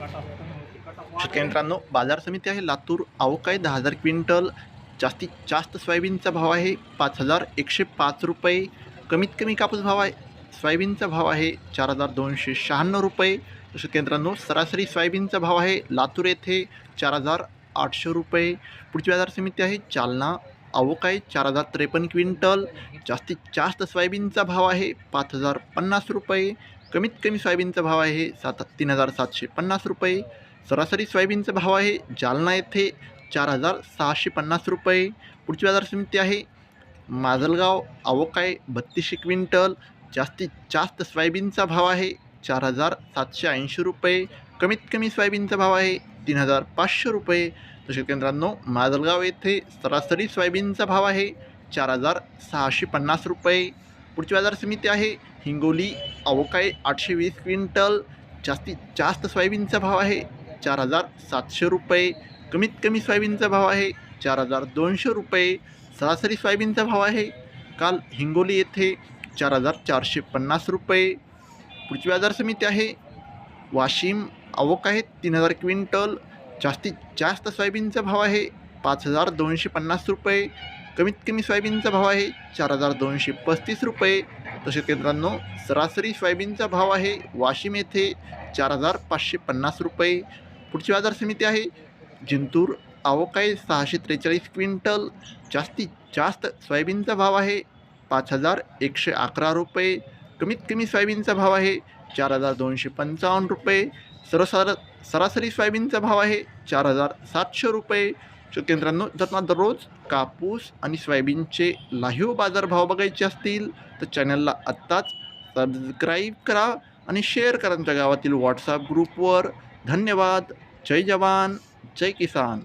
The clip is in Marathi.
शेतकरी मित्रांनो, बाजार समिती आहे लातूर. अवकाळी 10,000 क्विंटल. जास्तीत जास्त सोयाबीनचा भाव आहे 5,105 रुपये. कमीत कमी कापूस भाव आहे सोयाबीनचा भाव आहे 4,296 रुपये. शेतकरी मित्रांनो, सरासरी सोयाबीनचा भाव आहे लातूर येथे 4,800 रुपये. पुढची बाजार समिती आहे जालना. अवकाळी 4,053 क्विंटल. जास्तीत जास्त सोयाबीनचा भाव आहे 5,050 रुपये. कमीत कमी सोयाबीनचा भाव आहे 3,750 रुपये. सरासरी सोयाबीनचा भाव आहे जालना येथे 4,650 रुपये. पुढची बाजार समिती आहे माजलगाव. अवकाळी 3200 क्विंटल. जास्तीत जास्त सोयाबीनचा भाव आहे 4,780 रुपये. कमीत कमी सोयाबीनचा भाव आहे 3,500 रुपये. तसेच केंद्रांनो, माजलगाव येथे सरासरी सोयाबीनचा भाव आहे 4,650 रुपये. पुढची बाजार समिती आहे हिंगोली. अवकाळी 820 क्विंटल. जास्तीत जास्त सोयाबीनचा भाव आहे 4,700 रुपये. कमीत कमी सोयाबीनचा भाव आहे 4,200 रुपये. सरासरी सोयाबीनचा भाव आहे काल हिंगोली येथे 4,450 रुपये. पुढची बाजार समिती आहे वाशिम. अवकाळी 3,000 क्विंटल. जास्तीत जास्त सोयाबीनचा भाव आहे 5,250 रुपये. कमीत कमी सोयाबीनचा भाव आहे 4,235 रुपये. तसेच केंद्रांनो, सरासरी सोयाबीनचा भाव आहे वाशिम येथे 4,550 रुपये. पुढची बाजार समिती आहे जिंतूर. अवकाळी 643 क्विंटल. जास्तीत जास्त सोयाबीनचा भाव आहे 5,111 रुपये. कमीत कमी सोयाबीनचा भाव आहे 4,255 रुपये. सरासरी सोयाबीनचा भाव आहे 4,700 रुपये. केंद्रांनो, जर तुम्हाला दररोज कापूस आणि सोयाबीनचे लाईव्ह बाजारभाव बघायचे असतील तर चॅनलला आत्ताच सबस्क्राईब करा आणि शेअर करा तुमच्या गावातील व्हॉट्सअप ग्रुपवर. धन्यवाद. जय जवान, जय किसान.